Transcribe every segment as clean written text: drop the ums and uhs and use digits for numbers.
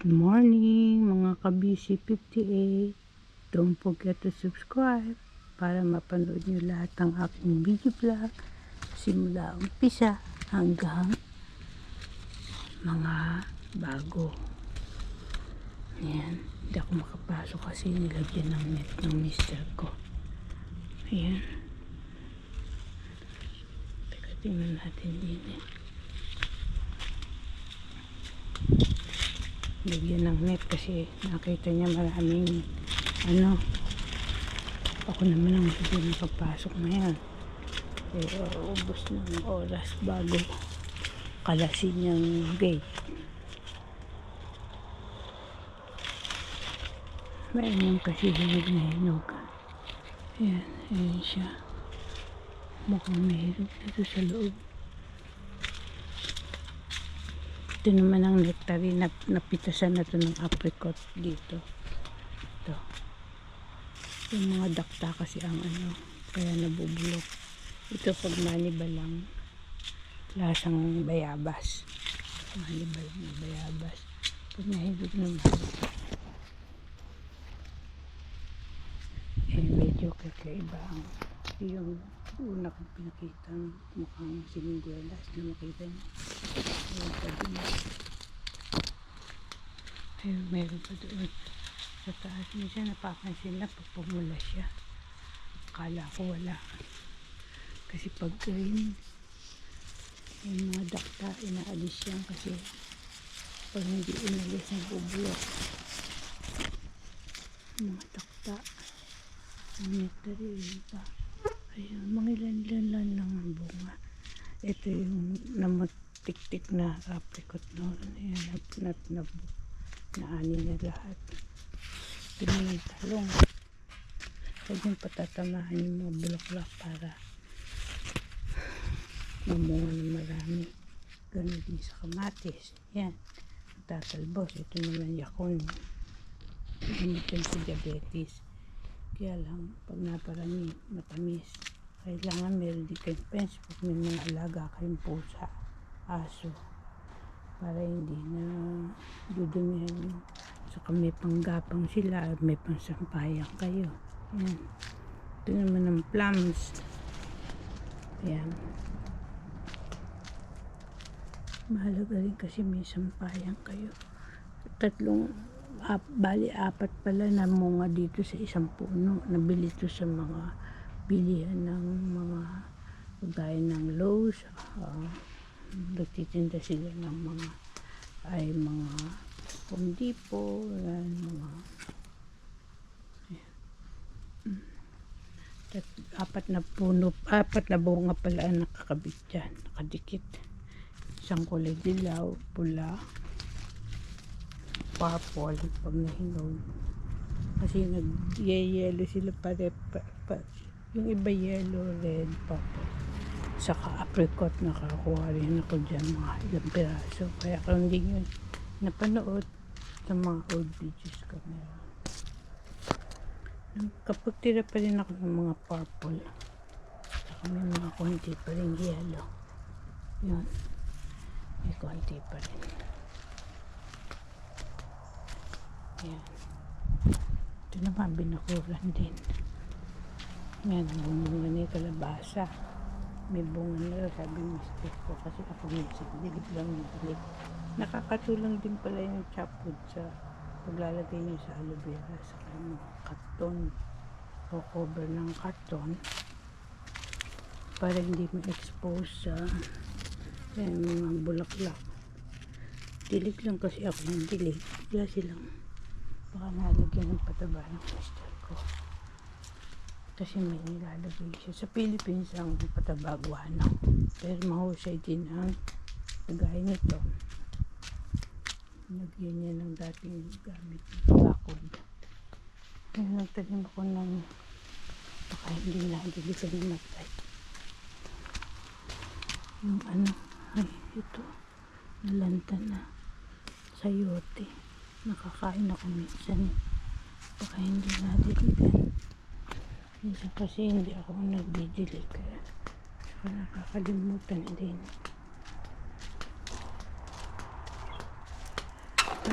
Good morning mga kabisi 58. Don't forget to subscribe para mapanood nyo lahat ng aking video vlog simula umpisa hanggang mga bago. Ayan, hindi ako makapasok kasi nilagyan ng net ng mister ko. Ayan, teka, tingnan natin din lagyan ng net kasi nakita niya maraming ako naman ang hindi nakapasok ngayon, pero ubos ng oras bago kalasin yung gate. Mayroon kasi hinog na hinog. Ayan siya, mukhang may hinog na ito sa loob. Ito naman ang nectarine na napitasan na ito ng apricot dito. Ito. Yung mga dakta kasi ang kaya nabubulok. Ito pag maniba lang, lasang bayabas. Maniba lang ng bayabas. Pag nahigit naman, medyo kakaiba ang yung una kong pinakitang mukhang siningguelas na makita niyo. Ayun, meron pa doon sa taas niya siya. Napapansin na pag pumula siya, akala ko wala kasi pag green yung mga dakta inaalis yan kasi pag hindi inalis nagbubulok mga dakta. Ang nectarine pa. Ayun, mga ilan lang ang bunga. Ito yung namatik-tik na apricot noon. Ayan, naani na lahat. Ito yung talong. Huwag yung patatamahan yung mga bulaklak para mamunga ng marami. Ganun din sa kamatis. Ayan, tatalbos. Ito naman yakon. Gamitin sa diabetes. Kaya lang, pag naparami, matamis. Kailangan meron din kayong fence pag may mga alaga kayong pusa, aso, para hindi na dudumihan yun. Saka may panggapang sila, may pangsampayan kayo. Ayan. Ito naman ang plums. Ayan. Mahalaga rin kasi may sampayan kayo. Bali apat pala na munga dito sa isang puno. Nabili ito sa mga bilihan ng mga gaya ng Lowe's. Nagtitinda sila ng mga Home Depot, mga apat na bunga pala ang nakakabit dyan, nakadikit. Isang kulay dilaw, pula, purple pag nahinog kasi nag-yellow sila yung iba yellow, red, purple, saka apricot. Nakakuha rin ako dyan mga ilang piraso, kaya kung hindi nyo napanood sa mga old videos ko meron. Kapag tira pa rin ako ng mga purple, saka may mga konti pa rin yellow. Yun, may konti pa rin. Ayan. Ito naman binakuran din. Ayan, bunga na yung kalabasa. May bunga na, sabi mister ko, kasi ako minsan dilig lang yung dilig. Nakakatulong din pala yung chopwood sa paglalagay nyo sa aloe vera, sa karton o cover ng karton para hindi ma-expose sa mga bulaklak. Dilig lang kasi ako yung dilig. Kaya silang baka nalagyan ng pataba ng mister ko kasi may nilalagay siya. Sa Philippines ang pataba guano, pero mahusay din ang lagay nito. Lagyan niya ng dating gamit ng bakod. Kaya nagtanim ako ng baka hindi na matay yung ito nalanta na sayote. Nakakain ako minsan, baka hindi nadiligan minsan kasi hindi ako nagdidilig, kaya saka nakakalimutan din.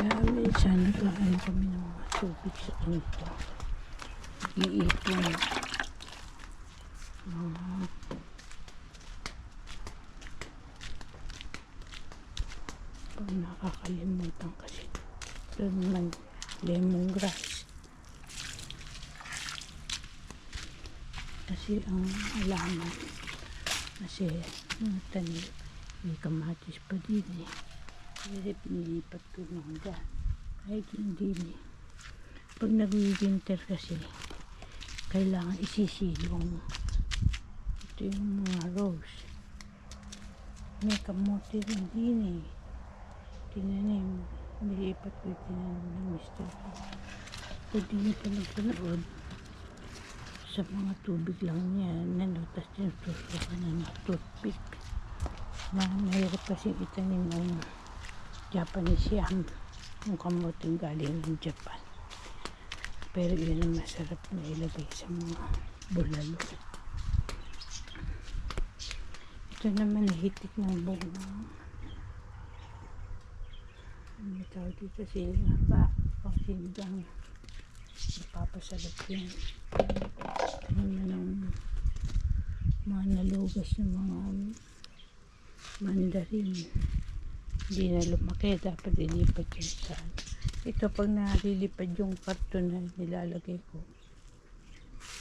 Grabe, sana kain kami ng mga tubig sa kanito. Iipon. Pag nakakalimutan kasi. Ito naman, lemongrass. Kasi ang alaman, kasi mga tanim, may kamatis pa din eh. Kasi pinilipat ko lang dyan. Kahit hindi eh. Pag nag-winter kasi, kailangan isisilong. Ito yung mga rose. May kamote rin din eh. Tinanim. Nilipat ko yung tinanim ng mister ko. Pag di niya pa nagpanood, sa mga tubig lang niya, tapos tinutusukan ng toothpick. Na mahirap kasi itanim ng Japanese yam. Yung kamoteng galing ng Japan. Pero yun ang masarap na ilagay sa mga bulalo. Ito naman nahitik ng bunga. May tawag dito siling haba. Pang sinigang. Ipapasalap yan. Ito naman ang mga nalugas ng mga mandarin. Hindi na lumaki. Dapat ilipat yun saan. Ito pag nalilipad yung karton na nilalagay ko,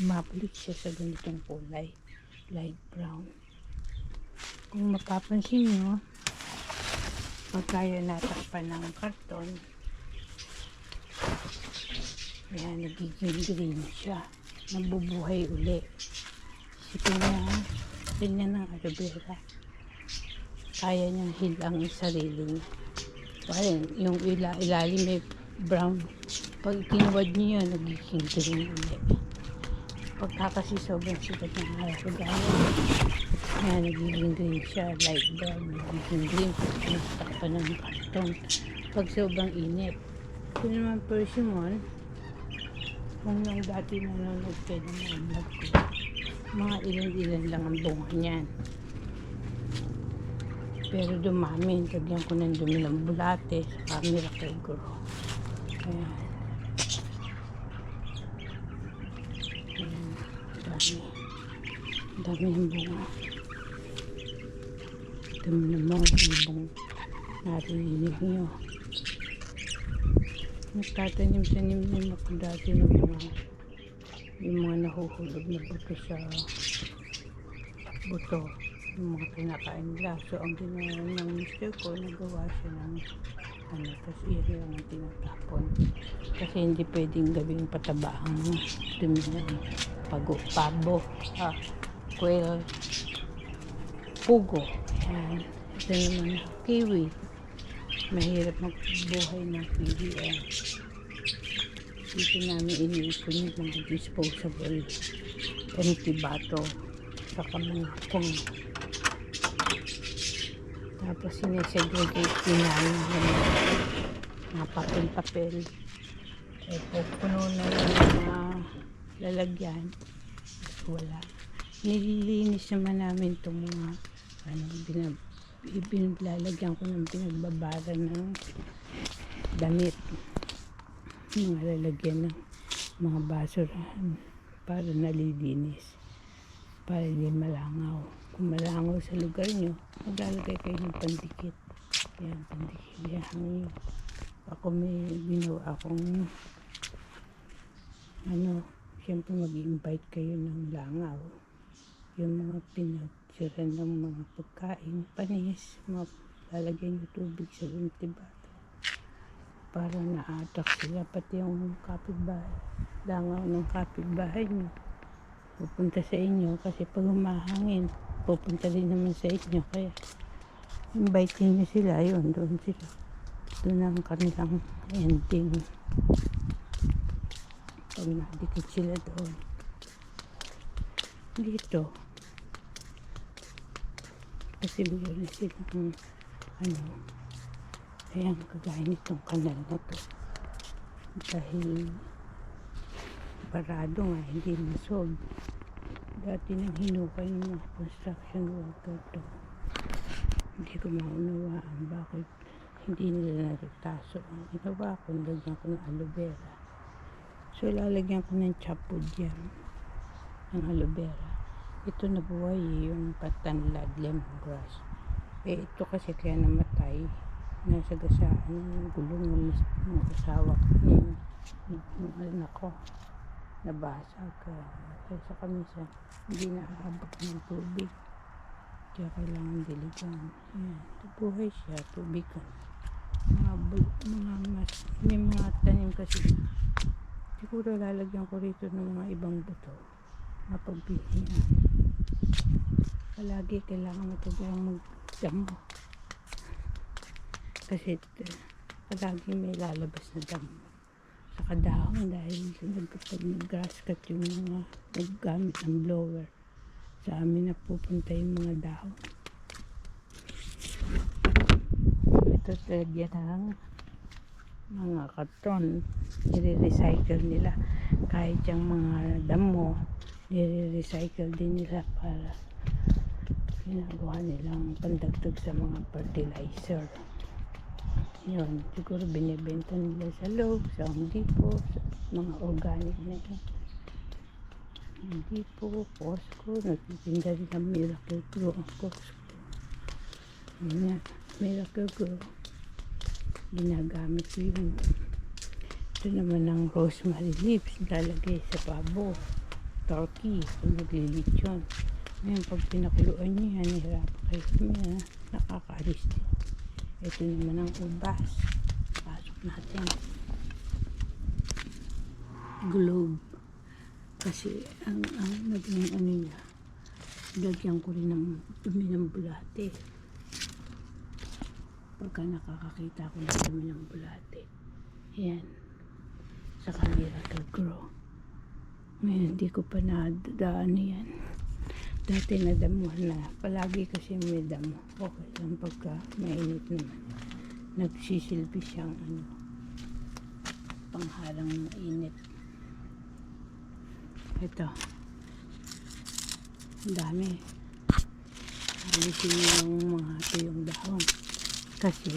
mabalik siya sa ganitong kulay. Light brown. Kung mapapansin nyo, pag kaya natakpan ng karton, ayan, nagiging green siya. Nabubuhay uli. Isipin niya, ganyan ng aloe vera. Kaya niyang hilang yung sarili niya. Parang yung ilalim may brown. Pag kinuwad niyo yun, nagiging green uli. Pagka kasi sobrang sikat ng aloe vera, ayan, nagiging green siya. Light brown, nagiging green. Natakpan ng karton. Pag sobrang init. Ito naman persimmon. Kung nung dati nanonood kayo ng mga vlog ko, mga ilan-ilan lang ang bunga niyan. Pero dumami, lagyan ko ng dumi ng bulate sa Miracle Grow. Ayan. Ayan. Dami ng bunga. Dami ng mga bunga. Narinig nyo. Nagtatanim-tanim naman ako dati ng yung mga nahuhulog na buto sa buto. Yung mga kinakain nila. So, ang ginawa ng mister ko, nagawa siya ng tapos iri ang tinatapon. Kasi hindi pwedeng gawing pataba ang dumi ng pabo, quail, pugo. Ayan. Ito naman, kiwi. Mahirap magbuhay ng kiwi. Dito namin iniipon yung mga disposable empty bottle sa mga kung. Tapos sinesegregate din namin mga papel-papel. Puno na yung mga lalagyan. Wala. Nililinis naman namin itong mga lalagyan ko ng pinagbabara ng damit. Mga lalagyan ng mga basurahan para nalilinis. Para hindi malangaw. Kung malangaw sa lugar nyo, maglalagay kayo ng pandikit. Yan, pandikit. Yan. Ako may ginawa akong siyempre mag-invite kayo ng langaw. Yung mga pinagsiran ng mga pagkain, panis, lalagyan yung tubig sa intibato. Para na-attack sila, pati yung kapitbahay. Langaw ng kapitbahay nyo. Pupunta sa inyo kasi pag humahangin, pupunta rin naman sa inyo. Kaya invite nyo sila, yun, doon sila. Doon ang kanilang ending. Pag nadikit sila doon. Dito. Kasi meron silang ayan, kagaya nitong kanal na to. Dahil barado nga, hindi nasolve. Dati nang hinukay ng mga construction worker to. Hindi ko maunawaan bakit hindi nila naritaso. Ang ginawa ko, nilagyan ko ng aloe vera. So, lalagyan ko ng chapwood yan, ng aloe vera. Ito nabuhay yung patanlad, lemongrass. Ito kasi kaya namatay, nasa gasaan ng gulong ng asawa ko, ng anak ko, nabasag. Kaya sa kamisa, hindi naaabot ng tubig. Kaya kailangan diligan. Ayan, nabuhay siya, tubigan. May mga tanim kasi. Siguro lalagyan ko rito ng mga ibang buto. Mapagpilihan. Palagi kailangan matagang magdamo. Kasi palagi may lalabas na damo. Sa kadahon dahil pag nag-grass cut yung mga naggamit ng blower. Sa amin na pupunta yung mga dahon. Ito talagyan ng mga karton, nire-recycle nila. Kahit yung mga damo, nire-recycle din nila para ginagawa nilang pandagdag sa mga fertilizer. Yun, siguro binibenta nila sa loob, sa Home Depot, sa mga organic na yun. Home Depot, Costco, nagtitinda rin ng Miracle Grow ang Costco. Yan, Miracle Grow. Ginagamit ko yun. Ito naman ang rosemary leaves, nilalagay sa pabo, turkey, kung naglilitsyon. Ngayon, pag pinakuluan nyo yan, nahirapan kayo kami, nakakaalis din. Ito naman ang ubas. Pasok natin. Globe. Kasi, ang naging ano niya, lagyan ko rin ng dumi ng bulate. Pagka nakakakita ko ng dumi ng bulate. Yan. Sa Miracle Grow. Ngayon, hindi ko pa nadaan yan. Dati nadamuhan na. Palagi kasi may damo. Okay lang pagka mainit naman. Nagsisilbi siyang pangharang ng init. Ito. Ang dami. Alisin yung mga tuyong dahon. Kasi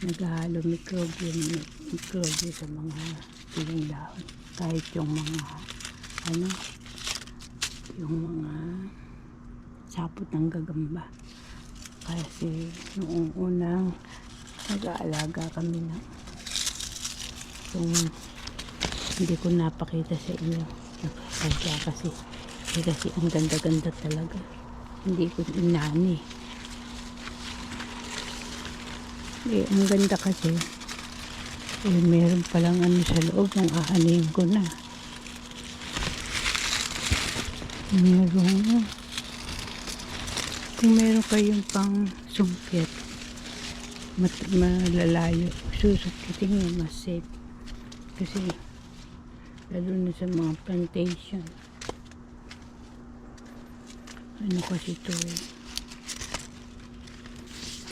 naghahalo microbial sa mga tuyong dahon. Kahit yung mga yung mga sapot ng gagamba. Kasi noong unang nag-aalaga kami ng yung hindi ko napakita sa inyo, nakakasya kasi ang ganda-ganda talaga, hindi ko inani. Ang ganda kasi meron palang sa loob, ang aanihin ko na. Kung meron kayong pang sungkit, malalayo, susungkitin nyo, mas safe. Kasi lalo na sa mga plantation, kasi ito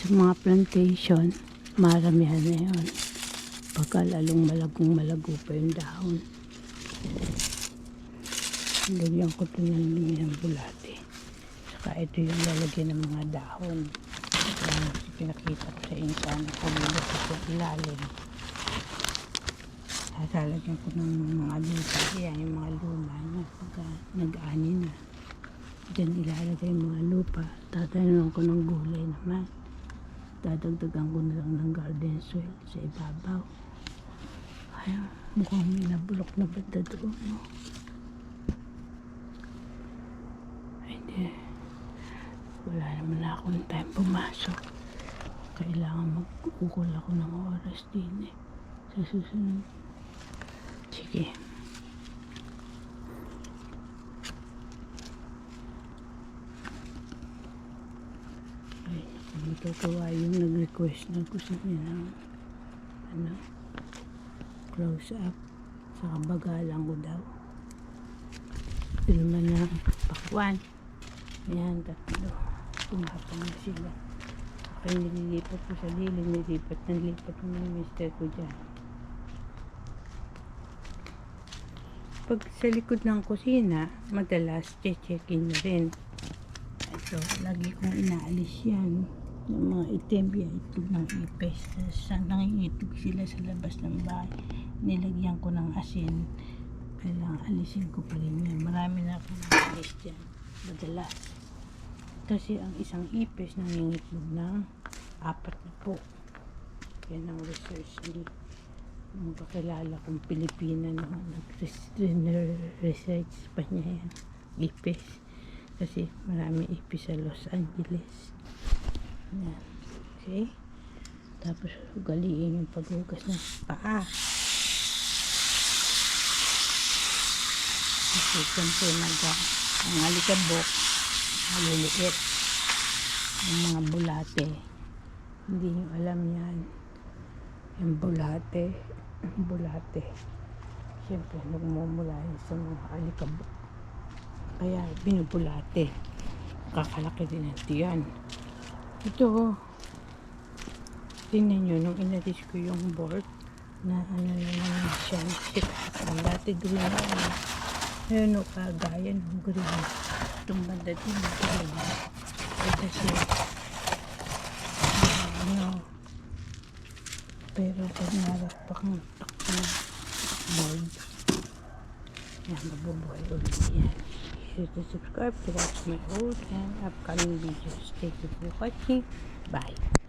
sa mga plantation, maramihan na yun. Pagka lalong malago pa yung dahon. Lagyan ko ito ng dumi ng bulate. Saka ito yung lalagyan ng mga dahon. Pinakita ko sa inyo sana kamulot sa ilalim. Lalagyan ko ng mga lupa. Yan yung mga luma na pagka nag-ani na. Diyan ilalagay yung mga lupa. Tatanunan ko ng gulay naman. Dadagdagan ko na lang ng garden soil sa ibabaw. Ayun, mukhang may nabulok na banda doon, no? Wala naman akong time pumasok. Kailangan mag-ukol ako ng oras din sa susunod. Sige. Ay, matutuwa yung nag-request na gusto niya ng close up sa kabagalan ko daw. Ito naman na pakwan. Ayan, tatlo. Kumapang na sila. Kaya nililipat ko sa lilim, nilipat ng mister ko dyan. Pag sa likod ng kusina, madalas check-in na rin. Ito, lagi kong inaalis yan. Yung mga itim, yan, itlog ng ipis. Tapos nangingitlog sila sa labas ng bahay. Nilagyan ko ng asin. Kailangan alisin ko pa rin yan. Marami na akong alis dyan. Madalas. Kasi ang isang ipis nangingitlog ng 4 na po. Yan ang research ni ang kakilala kong Pilipina noon. Nag-research pa niya yan. Ipis. Kasi marami ipis sa Los Angeles. Yan. Okay? Tapos ugaliin yung paghugas ng paa. Kasi siyempre ang alikabok maliliit. Yung mga bulate. Hindi nyo alam yan. Yung bulate. Siyempre nagmumula yun sa mga alikabok. Kaya binubulate. Kakalaki din ang tiyan. Ito, tingnan nyo, nung inalis ko yung board, na ano naman siya, ang dati green na ano. Ngayon, no, kagaya ng green. Itong banda din, green. Ay kasi, ano, pero pag narakpak ng takpo ng board, yan, mabubuhay ulit yan. Be sure to subscribe to watch my old and upcoming videos. Thank you for watching. Bye.